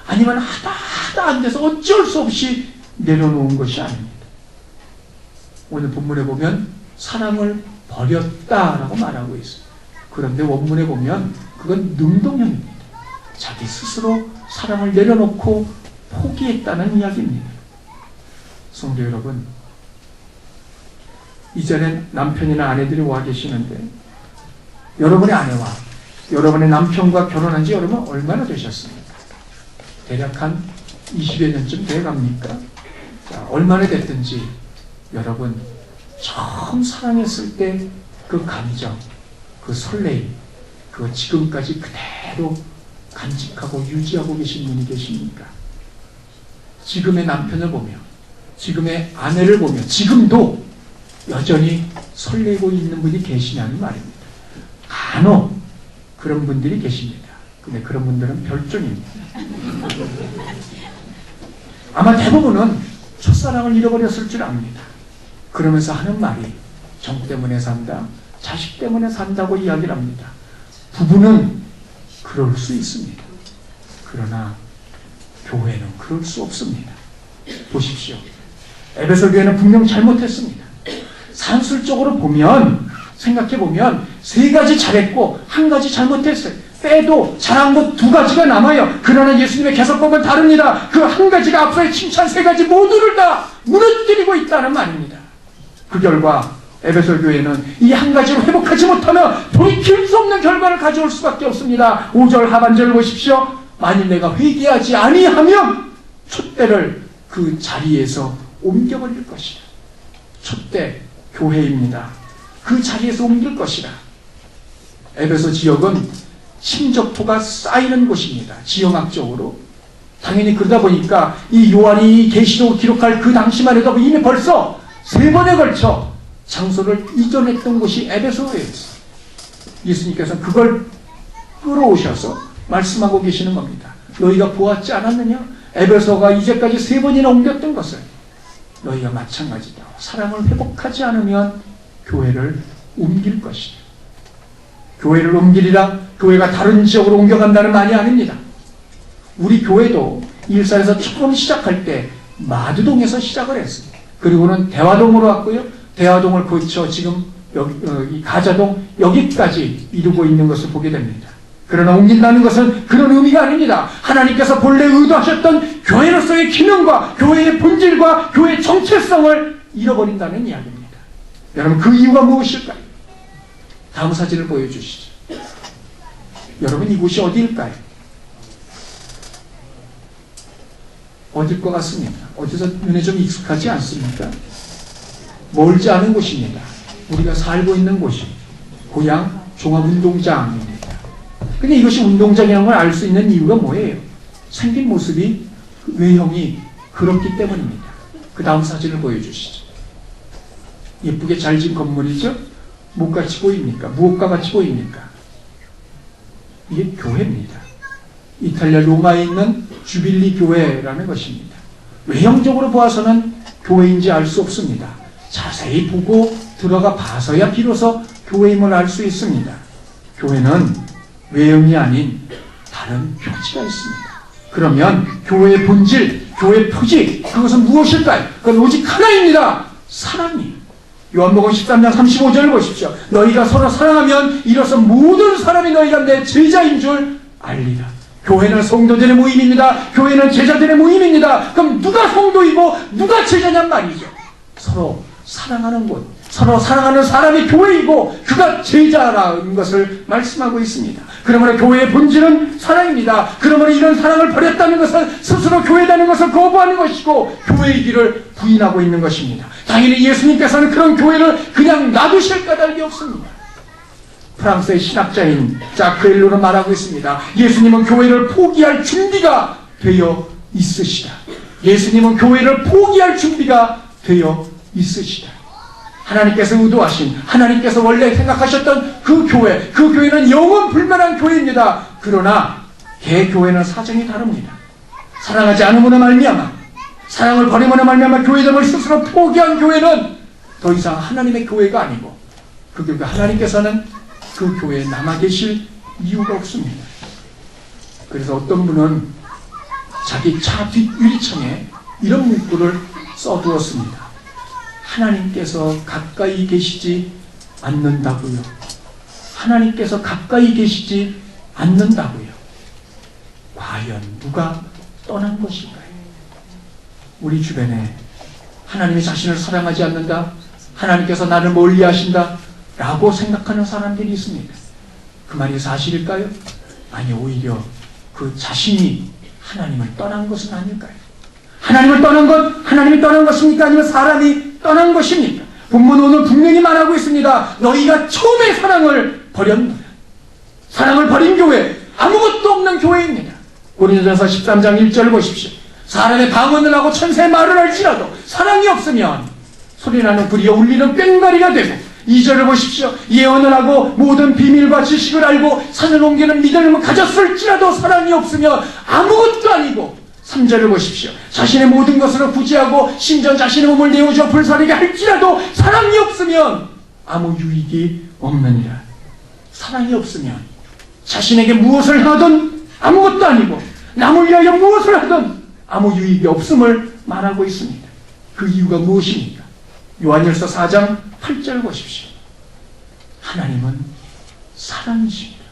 아니면 하다 안 돼서 어쩔 수 없이 내려놓은 것이 아닙니다. 오늘 본문에 보면 사랑을 버렸다라고 말하고 있어요. 그런데 원문에 보면 그건 능동형입니다. 자기 스스로 사랑을 내려놓고 포기했다는 이야기입니다. 성도 여러분, 이전엔 남편이나 아내들이 와 계시는데 여러분의 아내와 여러분의 남편과 결혼한 지 여러분 얼마나 되셨습니까? 대략 한 20여 년쯤 돼갑니까? 자, 얼마나 됐든지 여러분 처음 사랑했을 때 그 감정, 그 설레임, 그거 지금까지 그대로 간직하고 유지하고 계신 분이 계십니까? 지금의 남편을 보며 지금의 아내를 보며 지금도 여전히 설레고 있는 분이 계시냐는 말입니다. 간혹 그런 분들이 계십니다. 근데 그런 분들은 별종입니다. 아마 대부분은 첫사랑을 잃어버렸을 줄 압니다. 그러면서 하는 말이 정 때문에 산다, 자식 때문에 산다고 이야기를 합니다. 부부는 그럴 수 있습니다. 그러나 교회는 그럴 수 없습니다. 보십시오. 에베소 교회는 분명 잘못했습니다. 산술적으로 보면, 생각해보면 세 가지 잘했고 한 가지 잘못했어요. 빼도 잘한 것 두 가지가 남아요. 그러나 예수님의 개석법은 다릅니다. 그 한 가지가 앞서의 칭찬 세 가지 모두를 다 무너뜨리고 있다는 말입니다. 그 결과 에베소 교회는 이 한 가지로 회복하지 못하면 돌이킬 수 없는 결과를 가져올 수밖에 없습니다. 5절 하반절을 보십시오. 만일 내가 회개하지 아니하면 촛대를 그 자리에서 옮겨버릴 것이다. 촛대, 교회입니다. 그 자리에서 옮길 것이다. 에베소 지역은 침적토가 쌓이는 곳입니다. 지형학적으로. 당연히 그러다 보니까 이 요한이 계시록을 기록할 그 당시만 해도 이미 벌써 3번에 걸쳐 장소를 이전했던 곳이 에베소였어요. 예수님께서는 그걸 끌어오셔서 말씀하고 계시는 겁니다. 너희가 보았지 않았느냐? 에베소가 이제까지 3번이나 옮겼던 것을 너희가 마찬가지다. 사랑을 회복하지 않으면 교회를 옮길 것이다. 교회를 옮기리라 교회가 다른 지역으로 옮겨간다는 말이 아닙니다. 우리 교회도 일산에서 처음 시작할 때 마두동에서 시작을 했습니다. 그리고는 대화동으로 왔고요. 대화동을 거쳐 지금 여기 가자동 여기까지 이루고 있는 것을 보게 됩니다. 그러나 옮긴다는 것은 그런 의미가 아닙니다. 하나님께서 본래 의도하셨던 교회로서의 기능과 교회의 본질과 교회의 정체성을 잃어버린다는 이야기입니다. 여러분 그 이유가 무엇일까요? 다음 사진을 보여주시죠. 여러분 이곳이 어디일까요? 어딜 것 같습니까? 어디서 눈에 좀 익숙하지 않습니까? 멀지 않은 곳입니다. 우리가 살고 있는 곳이 고향 종합운동장입니다. 근데 이것이 운동장이라는 걸 알 수 있는 이유가 뭐예요? 생긴 모습이 외형이 그렇기 때문입니다. 그 다음 사진을 보여주시죠. 예쁘게 잘 지은 건물이죠? 무엇같이 보입니까? 무엇과 같이 보입니까? 이게 교회입니다. 이탈리아 로마에 있는 주빌리 교회라는 것입니다. 외형적으로 보아서는 교회인지 알 수 없습니다. 자세히 보고 들어가 봐서야 비로소 교회임을 알 수 있습니다. 교회는 외형이 아닌 다른 표지가 있습니다. 그러면 교회의 본질, 교회의 표지, 그것은 무엇일까요? 그건 오직 하나입니다. 사랑이에요. 요한복음 13장 35절을 보십시오. 너희가 서로 사랑하면 이로써 모든 사람이 너희가 내 제자인 줄 알리라. 교회는 성도들의 모임입니다. 교회는 제자들의 모임입니다. 그럼 누가 성도이고 누가 제자냔 말이죠. 서로 사랑하는 곳, 서로 사랑하는 사람이 교회이고 그가 제자라는 것을 말씀하고 있습니다. 그러므로 교회의 본질은 사랑입니다. 그러므로 이런 사랑을 버렸다는 것은 스스로 교회라는 것을 거부하는 것이고 교회의 길을 부인하고 있는 것입니다. 당연히 예수님께서는 그런 교회를 그냥 놔두실 까닭이 없습니다. 프랑스의 신학자인 자크 엘로는 말하고 있습니다. 예수님은 교회를 포기할 준비가 되어 있으시다. 예수님은 교회를 포기할 준비가 되어 있으시다. 하나님께서 의도하신, 하나님께서 원래 생각하셨던 그 교회는 영원 불멸한 교회입니다. 그러나 개교회는 사정이 다릅니다. 사랑하지 않음으로 말미암아, 사랑을 버림으로 말미암아 교회됨을 스스로 포기한 교회는 더 이상 하나님의 교회가 아니고 그 교회 하나님께서는 그 교회에 남아 계실 이유가 없습니다. 그래서 어떤 분은 자기 차 뒷 유리창에 이런 문구를 써두었습니다. 하나님께서 가까이 계시지 않는다고요. 하나님께서 가까이 계시지 않는다고요. 과연 누가 떠난 것일까요? 우리 주변에 하나님이 자신을 사랑하지 않는다, 하나님께서 나를 멀리 하신다 라고 생각하는 사람들이 있습니다. 그 말이 사실일까요? 아니, 오히려 그 자신이 하나님을 떠난 것은 아닐까요? 하나님을 떠난 것, 하나님이 떠난 것입니까? 아니면 사람이 떠난 것입니까? 본문 오늘 분명히 말하고 있습니다. 너희가 처음에 사랑을 버렸느냐. 사랑을 버린 교회, 아무것도 없는 교회입니다. 고린도전서 13장 1절을 보십시오. 사람의 방언을 하고 천사의 말을 할지라도 사랑이 없으면 소리나는 불이여 울리는 꽹과리가 되고, 2절을 보십시오. 예언을 하고 모든 비밀과 지식을 알고 산을 옮기는 믿음을 가졌을지라도 사랑이 없으면 아무것도 아니고, 3절을 보십시오. 자신의 모든 것으로 구제하고 심지어 자신의 몸을 내어줘 불사르게 할지라도 사랑이 없으면 아무 유익이 없느니라. 사랑이 없으면 자신에게 무엇을 하든 아무것도 아니고 남을 위하여 무엇을 하든 아무 유익이 없음을 말하고 있습니다. 그 이유가 무엇입니까? 요한일서 4장 8절 보십시오. 하나님은 사랑이십니다.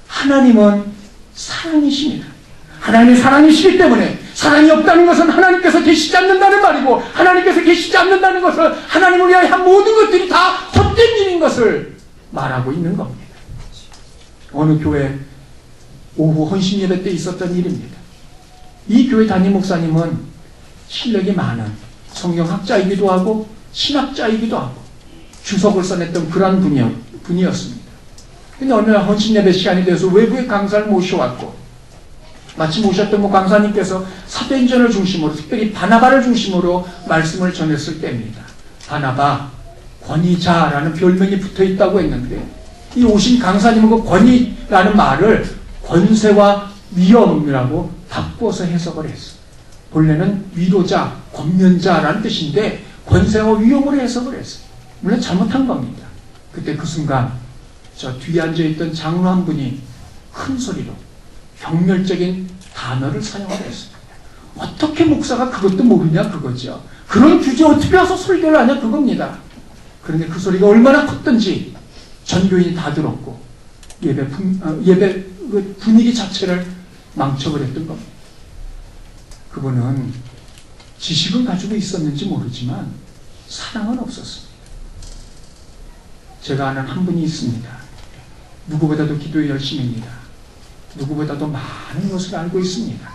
하나님은 사랑이십니다. 하나님이 사랑이시기 때문에 사랑이 없다는 것은 하나님께서 계시지 않는다는 말이고, 하나님께서 계시지 않는다는 것은 하나님을 위하여 한 모든 것들이 다 헛된 일인 것을 말하고 있는 겁니다. 어느 교회 오후 헌신 예배 때 있었던 일입니다. 이 교회 담임 목사님은 실력이 많은 성경학자이기도 하고 신학자이기도 하고 주석을 써냈던 그런 분이었습니다. 근데 어느 날 헌신 예배 시간이 돼서 외부의 강사를 모셔왔고, 마침 오셨던 그 강사님께서 사도행전을 중심으로, 특별히 바나바를 중심으로 말씀을 전했을 때입니다. 바나바, 권위자라는 별명이 붙어 있다고 했는데, 이 오신 강사님은 그 권위라는 말을 권세와 위엄이라고 바꿔서 해석을 했어요. 본래는 위로자, 권면자라는 뜻인데 권세와 위엄으로 해석을 했어요. 물론 잘못한 겁니다. 그때 그 순간 저 뒤에 앉아있던 장로 한 분이 큰 소리로 경멸적인 단어를 사용을 했습니다. 어떻게 목사가 그것도 모르냐 그거죠. 그런 주제 어떻게 와서 설교를 하냐 그겁니다. 그런데 그 소리가 얼마나 컸던지 전교인이 다 들었고 예배 분위기 자체를 망쳐버렸던 겁니다. 그분은 지식은 가지고 있었는지 모르지만 사랑은 없었습니다. 제가 아는 한 분이 있습니다. 누구보다도 기도에 열심입니다. 누구보다도 많은 것을 알고 있습니다.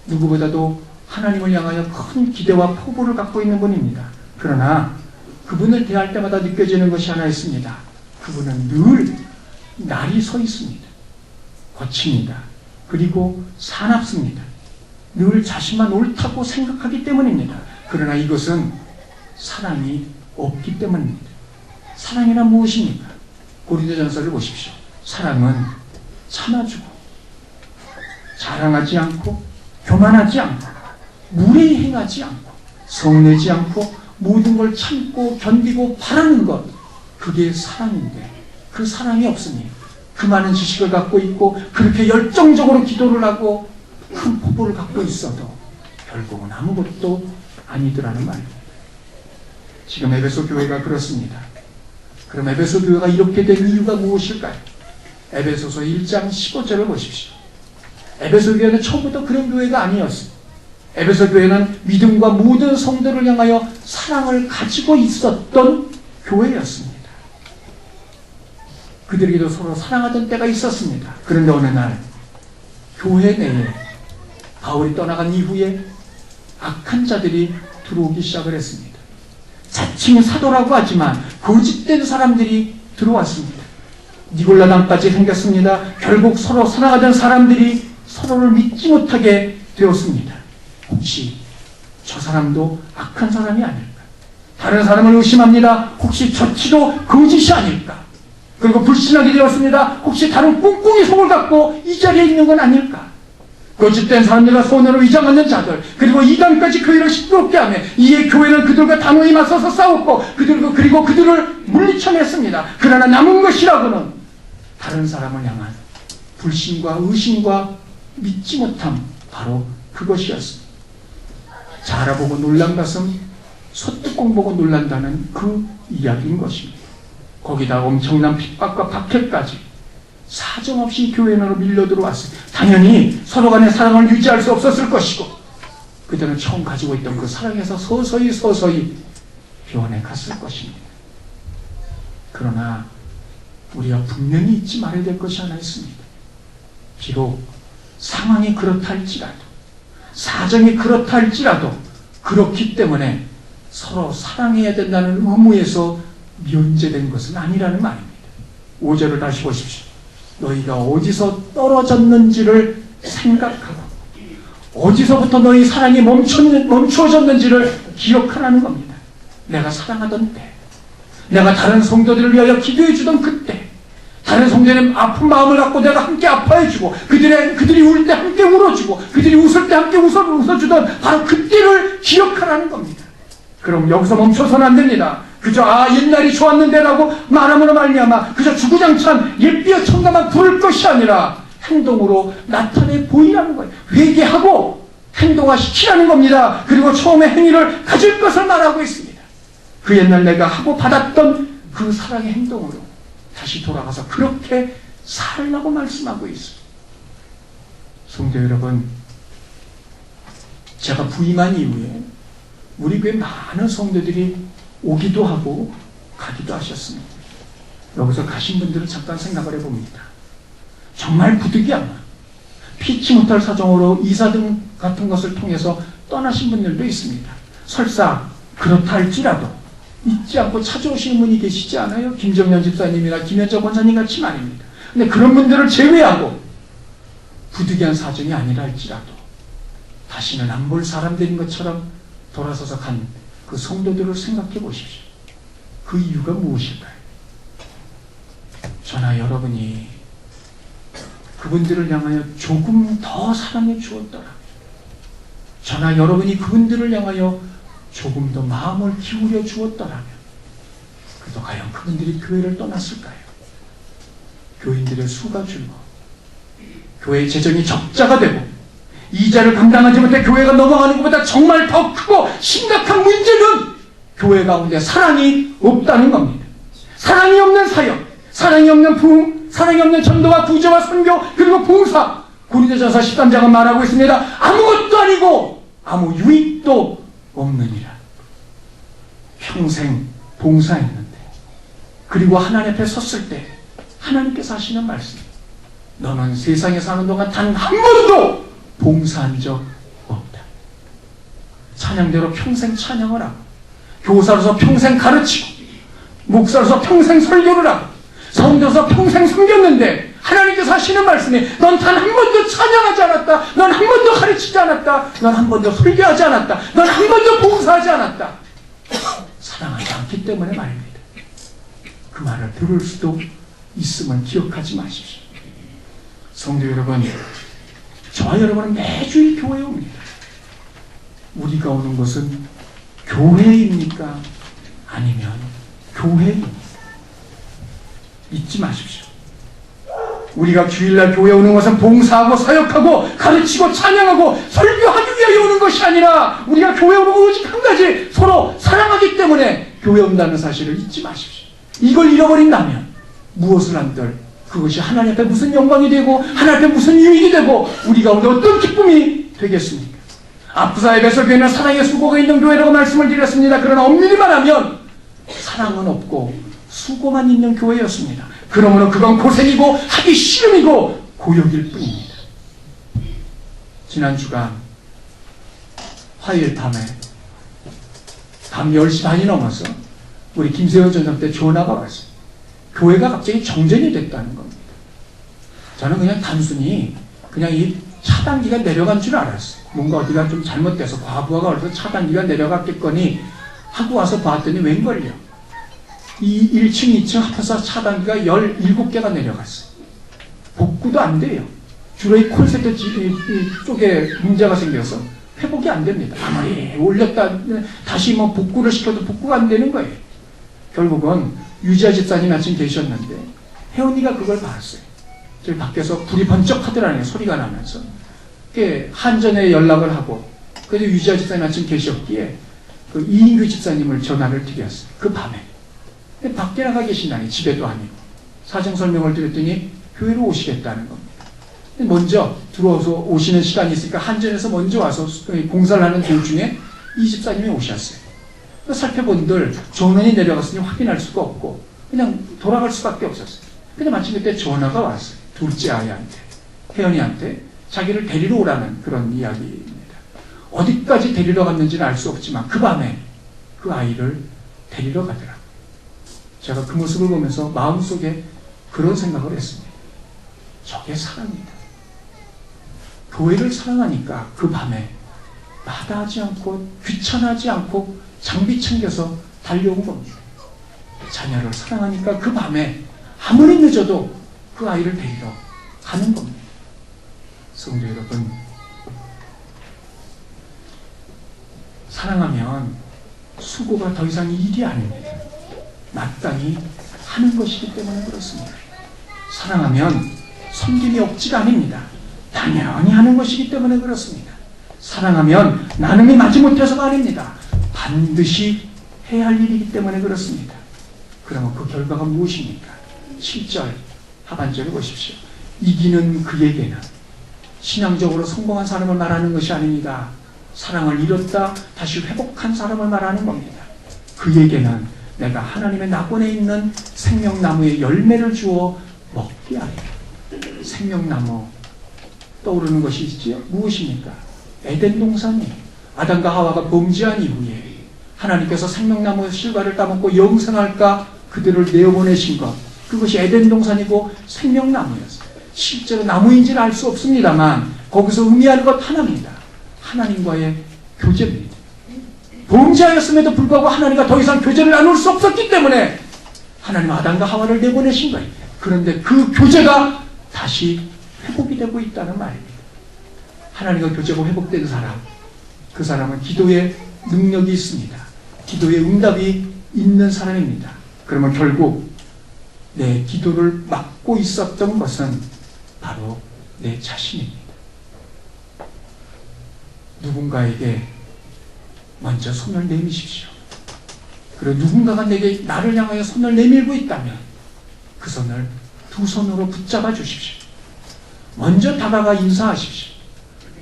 누구보다도 하나님을 향하여 큰 기대와 포부를 갖고 있는 분입니다. 그러나 그분을 대할 때마다 느껴지는 것이 하나 있습니다. 그분은 늘 날이 서 있습니다. 거칩니다. 그리고 사납습니다. 늘 자신만 옳다고 생각하기 때문입니다. 그러나 이것은 사랑이 없기 때문입니다. 사랑이란 무엇입니까? 고린도전서를 보십시오. 사랑은 참아주고 자랑하지 않고 교만하지 않고 무례히 행하지 않고 성내지 않고 모든 걸 참고 견디고 바라는 것, 그게 사랑인데 그 사랑이 없으니 그 많은 지식을 갖고 있고 그렇게 열정적으로 기도를 하고 큰 포부를 갖고 있어도 결국은 아무것도 아니더라는 말입니다. 지금 에베소 교회가 그렇습니다. 그럼 에베소 교회가 이렇게 된 이유가 무엇일까요? 에베소서 1장 15절을 보십시오. 에베소 교회는 처음부터 그런 교회가 아니었어요. 에베소 교회는 믿음과 모든 성도를 향하여 사랑을 가지고 있었던 교회였습니다. 그들에게도 서로 사랑하던 때가 있었습니다. 그런데 어느 날 교회 내에 바울이 떠나간 이후에 악한 자들이 들어오기 시작을 했습니다. 자칭 사도라고 하지만 거짓된 사람들이 들어왔습니다. 니골라당까지 생겼습니다. 결국 서로 사랑하던 사람들이 서로를 믿지 못하게 되었습니다. 혹시 저 사람도 악한 사람이 아닐까? 다른 사람을 의심합니다. 혹시 저치도 거짓이 아닐까? 그리고 불신하게 되었습니다. 혹시 다른 꿍꿍이 속을 갖고 이 자리에 있는 건 아닐까? 거짓된 사람들과 손으로 위장하는 자들, 그리고 이단까지 교회를 시끄럽게 하며 이에 교회는 그들과 단호히 맞서서 싸웠고 그리고 그들을 물리쳐냈습니다. 그러나 남은 것이라고는 다른 사람을 향한 불신과 의심과 믿지 못함, 바로 그것이었습니다. 자 알아보고 놀란 가슴, 소뚜껑 보고 놀란다는 그 이야기인 것입니다. 거기다 엄청난 핍박과 박해까지 사정없이 교회로 밀려 들어왔어요. 당연히 서로 간의 사랑을 유지할 수 없었을 것이고 그들은 처음 가지고 있던 그 사랑에서 서서히 변해 갔을 것입니다. 그러나 우리가 분명히 잊지 말아야 될 것이 하나 있습니다. 비록 상황이 그렇다 할지라도, 사정이 그렇다 할지라도 그렇기 때문에 서로 사랑해야 된다는 의무에서 면제된 것은 아니라는 말입니다. 5절을 다시 보십시오. 너희가 어디서 떨어졌는지를 생각하고 어디서부터 너희 사랑이 멈추어졌는지를 기억하라는 겁니다. 내가 사랑하던 때, 내가 다른 성도들을 위하여 기도해 주던 그때, 다른 성도들의 아픈 마음을 갖고 내가 함께 아파해주고 그들이 울 때 함께 울어주고 그들이 웃을 때 함께 웃어주던 바로 그때를 기억하라는 겁니다. 그럼 여기서 멈춰서는 안 됩니다. 그저 옛날이 좋았는데라고 말함으로 말미암아 그저 주구장창 예비어 청가만 부를 것이 아니라 행동으로 나타내 보이라는 거예요. 회개하고 행동화시키라는 겁니다. 그리고 처음에 행위를 가질 것을 말하고 있습니다. 그 옛날 내가 하고 받았던 그 사랑의 행동으로 다시 돌아가서 그렇게 살라고 말씀하고 있어요. 성도 여러분, 제가 부임한 이후에 우리 교회 많은 성도들이 오기도 하고 가기도 하셨습니다. 여기서 가신 분들은 잠깐 생각을 해봅니다. 정말 부득이하나 피치 못할 사정으로 이사 등 같은 것을 통해서 떠나신 분들도 있습니다. 설사 그렇다 할지라도 잊지 않고 찾아오시는 분이 계시지 않아요? 김정년 집사님이나 김현정 권사님 같이 말입니다. 근데 그런 분들을 제외하고 부득이한 사정이 아니라 할지라도 다시는 안 볼 사람들인 것처럼 돌아서서 간 그 성도들을 생각해 보십시오. 그 이유가 무엇일까요? 저나 여러분이 그분들을 향하여 조금 더 사랑해 주었더라면, 저나 여러분이 그분들을 향하여 조금 더 마음을 기울여 주었더라면, 그래도 과연 그분들이 교회를 떠났을까요? 교인들의 수가 줄고 교회의 재정이 적자가 되고 이자를 감당하지 못해 교회가 넘어가는 것보다 정말 더 크고 심각한 문제는 교회 가운데 사랑이 없다는 겁니다. 사랑이 없는 사역, 사랑이 없는 부흥, 사랑이 없는 전도와 구제와 선교, 그리고 봉사. 고린도전서 13장은 말하고 있습니다. 아무것도 아니고 아무 유익도 없느니라. 평생 봉사했는데, 그리고 하나님 앞에 섰을 때 하나님께서 하시는 말씀, 너는 세상에 사는 동안 단 한 번도 봉사한 적 없다. 찬양대로 평생 찬양을 하고, 교사로서 평생 가르치고, 목사로서 평생 설교를 하고, 성도로서 평생 섬겼는데 하나님께서 하시는 말씀이 넌 단 한 번도 찬양하지 않았다. 넌 한 번도 가르치지 않았다. 넌 한 번도 설교하지 않았다. 넌 한 번도 봉사하지 않았다. 사랑하지 않기 때문에 말입니다. 그 말을 들을 수도 있음을 기억하지 마십시오. 성도 여러분, 저와 여러분은 매주일 교회에 옵니다. 우리가 오는 것은 교회입니까? 아니면 교회입니까? 잊지 마십시오. 우리가 주일날 교회에 오는 것은 봉사하고 사역하고 가르치고 찬양하고 설교하기 위하여 오는 것이 아니라 우리가 교회에 오는 건 오직 한 가지, 서로 사랑하기 때문에 교회에 온다는 사실을 잊지 마십시오. 이걸 잃어버린다면 무엇을 한들 그것이 하나님 앞에 무슨 영광이 되고 하나님 앞에 무슨 유익이 되고 우리 가운데 어떤 기쁨이 되겠습니까? 아프사 에베소 교회는 사랑의 수고가 있는 교회라고 말씀을 드렸습니다. 그러나 엄밀히 말하면 사랑은 없고 수고만 있는 교회였습니다. 그러므로 그건 고생이고 하기 싫음이고 고역일 뿐입니다. 지난 주간 화요일 밤에 밤 10시 반이 넘어서 우리 김세호 전사 때 전화가 왔어요. 교회가 갑자기 정전이 됐다는 겁니다. 저는 그냥 단순히 그냥 이 차단기가 내려간 줄 알았어요. 뭔가 어디가 좀 잘못돼서 과부하가 어디서 차단기가 내려갔겠거니 하고 와서 봤더니 웬걸요. 이 1층, 2층 합해서 차단기가 17개가 내려갔어요. 복구도 안 돼요. 주로 이 콜센터 쪽에 문제가 생겨서 회복이 안 됩니다. 아무리 올렸다 다시 뭐 복구를 시켜도 복구가 안 되는 거예요. 결국은 유지아 집사님 아침 계셨는데 혜원이가 그걸 봤어요. 저기 밖에서 불이 번쩍 하더라는 소리가 나면서 한전에 연락을 하고 그래서 유지아 집사님 아침 계셨기에 그 이인규 집사님을 전화를 드렸어요. 그 밤에. 근데 밖에 나가 계신다니 집에도 아니고 사정 설명을 드렸더니 교회로 오시겠다는 겁니다. 먼저 들어와서 오시는 시간이 있으니까 한전에서 먼저 와서 공사를 하는 도중에 이 집사님이 오셨어요. 살펴본들 전원이 내려갔으니 확인할 수가 없고 그냥 돌아갈 수밖에 없었어요. 근데 마침 그때 전화가 왔어요. 둘째 아이한테, 혜연이한테 자기를 데리러 오라는 그런 이야기입니다. 어디까지 데리러 갔는지는 알 수 없지만 그 밤에 그 아이를 데리러 가더라고요. 제가 그 모습을 보면서 마음속에 그런 생각을 했습니다. 저게 사랑입니다. 교회를 사랑하니까 그 밤에 마다하지 않고 귀찮아하지 않고 장비 챙겨서 달려온 겁니다. 자녀를 사랑하니까 그 밤에 아무리 늦어도 그 아이를 데리러 가는 겁니다. 성도 여러분, 사랑하면 수고가 더 이상 일이 아닙니다. 마땅히 하는 것이기 때문에 그렇습니다. 사랑하면 섬김이 억지가 아닙니다. 당연히 하는 것이기 때문에 그렇습니다. 사랑하면 나눔이 마지못해서가 아닙니다. 반드시 해야 할 일이기 때문에 그렇습니다. 그러면 그 결과가 무엇입니까? 7절 하반절을 보십시오. 이기는 그에게는 신앙적으로 성공한 사람을 말하는 것이 아닙니다. 사랑을 잃었다 다시 회복한 사람을 말하는 겁니다. 그에게는 내가 하나님의 낙원에 있는 생명나무의 열매를 주어 먹게 하리라. 생명나무 떠오르는 것이 있지요. 무엇입니까? 에덴 동산이 아담과 하와가 범죄한 이후에 하나님께서 생명나무 실과를 따먹고 영생할까 그들을 내어보내신 것, 그것이 에덴 동산이고 생명나무였어요. 실제로 나무인지는 알 수 없습니다만 거기서 의미하는 것 하나입니다. 하나님과의 교제입니다. 범죄하였음에도 불구하고 하나님과 더 이상 교제를 나눌 수 없었기 때문에 하나님 아담과 하와를 내보내신 거예요. 그런데 그 교제가 다시 회복이 되고 있다는 말입니다. 하나님과 교제가 회복된 사람, 그 사람은 기도의 능력이 있습니다. 기도의 응답이 있는 사람입니다. 그러면 결국 내 기도를 막고 있었던 것은 바로 내 자신입니다. 누군가에게 먼저 손을 내미십시오. 그리고 누군가가 나를 향하여 손을 내밀고 있다면 그 손을 두 손으로 붙잡아 주십시오. 먼저 다가가 인사하십시오.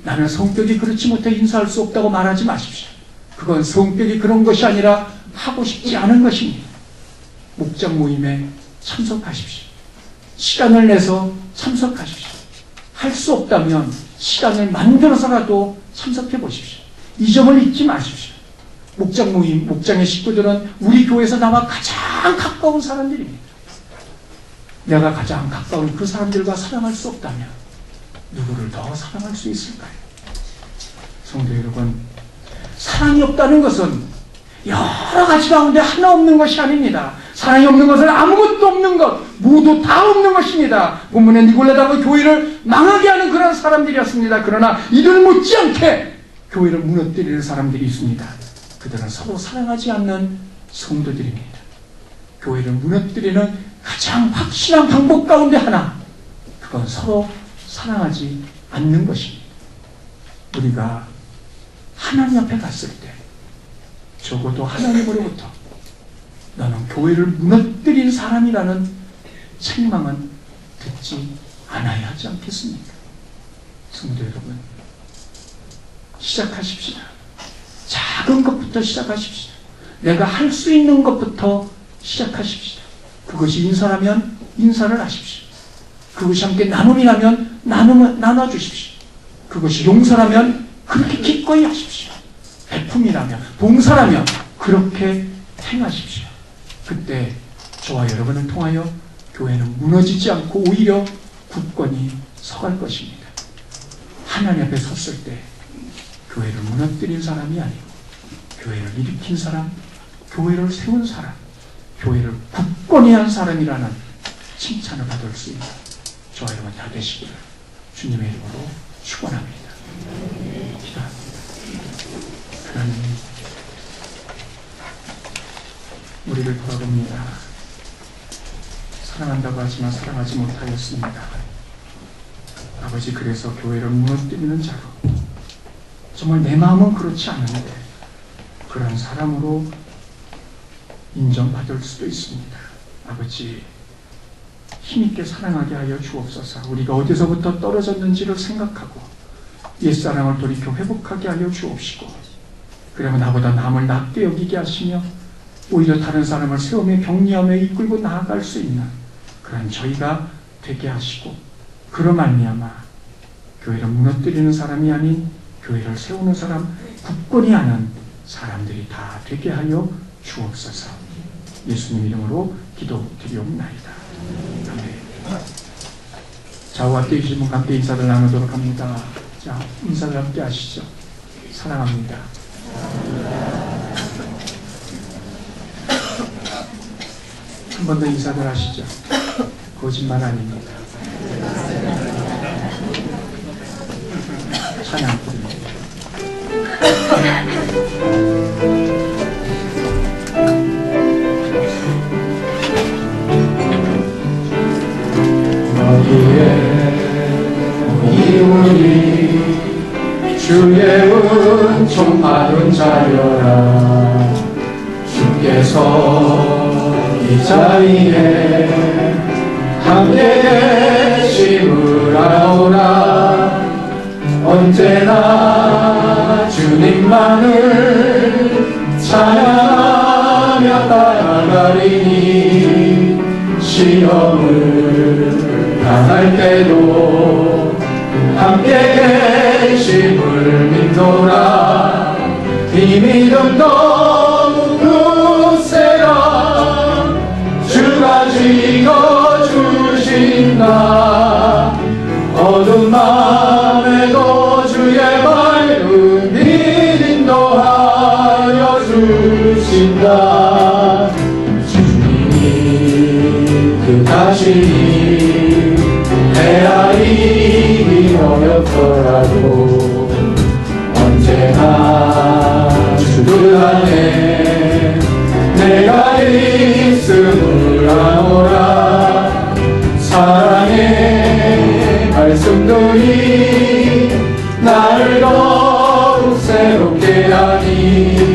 나는 성격이 그렇지 못해 인사할 수 없다고 말하지 마십시오. 그건 성격이 그런 것이 아니라 하고 싶지 않은 것입니다. 목장 모임에 참석하십시오. 시간을 내서 참석하십시오. 할 수 없다면 시간을 만들어서라도 참석해 보십시오. 이 점을 잊지 마십시오. 목장 모임, 목장의 식구들은 우리 교회에서 나와 가장 가까운 사람들입니다. 내가 가장 가까운 그 사람들과 사랑할 수 없다면 누구를 더 사랑할 수 있을까요? 성도 여러분, 사랑이 없다는 것은 여러 가지 가운데 하나 없는 것이 아닙니다. 사랑이 없는 것은 아무것도 없는 것, 모두 다 없는 것입니다. 본문에 니골라다가 교회를 망하게 하는 그런 사람들이었습니다. 그러나 이들 못지않게 교회를 무너뜨리는 사람들이 있습니다. 그들은 서로 사랑하지 않는 성도들입니다. 교회를 무너뜨리는 가장 확실한 방법 가운데 하나, 그건 서로 사랑하지 않는 것입니다. 우리가 하나님 앞에 갔을 때 적어도 하나님으로부터 너는 교회를 무너뜨린 사람이라는 책망은 듣지 않아야 하지 않겠습니까? 성도 여러분, 시작하십시다. 작은 것부터 시작하십시다. 내가 할 수 있는 것부터 시작하십시다. 그것이 인사라면 인사를 하십시오. 그것이 함께 나눔이라면 나눠주십시오. 그것이 용서라면 그렇게 기꺼이 하십시오. 배품이라면, 봉사라면 그렇게 행하십시오. 그때 저와 여러분을 통하여 교회는 무너지지 않고 오히려 굳건히 서갈 것입니다. 하나님 앞에 섰을 때 교회를 무너뜨린 사람이 아니고 교회를 일으킨 사람, 교회를 세운 사람, 교회를 굳건히 한 사람이라는 칭찬을 받을 수 있는 저와 여러분 다 되시기를 주님의 이름으로 축원합니다. 기도합니다. 하나님, 우리를 돌아봅니다. 사랑한다고 하지만 사랑하지 못하였습니다. 아버지, 그래서 교회를 무너뜨리는 자로, 정말 내 마음은 그렇지 않은데 그런 사람으로 인정받을 수도 있습니다. 아버지, 힘있게 사랑하게 하여 주옵소서. 우리가 어디서부터 떨어졌는지를 생각하고 옛사랑을 돌이켜 회복하게 하여 주옵시고, 그러면 나보다 남을 낮게 여기게 하시며 오히려 다른 사람을 세우며 격려하며 이끌고 나아갈 수 있는 그런 저희가 되게 하시고, 그로 말미암아 교회를 무너뜨리는 사람이 아닌 교회를 세우는 사람, 굳건히 하는 사람들이 다 되게 하여 주옵소서. 예수님 이름으로 기도드리옵나이다. 아멘. 좌우와 함께 계신 분 함께 인사를 나누도록 합니다. 자, 인사를 함께 하시죠. 사랑합니다. 한 번 더 인사들 하시죠. 거짓말 아닙니다. 찬양 부릅니다. 우리 주의 은총 받은 자여라. 주께서 이 자리에 함께 계심을 알아오라. 언제나 주님만을 찬양하며 따라가리니 시험을 당할 때도 함께 계심을 믿노라. 이 믿음 너무 굳세라. 주가 지어주신다. 어두운 맘에도 주의 밝은 빛 인도하여 주신다. 주님이 그 다시 헤아리기 어렵더라도 언제나 주들 안에 내가 있음을 아노라. 사랑의 말씀들이 나를 더욱 새롭게 하니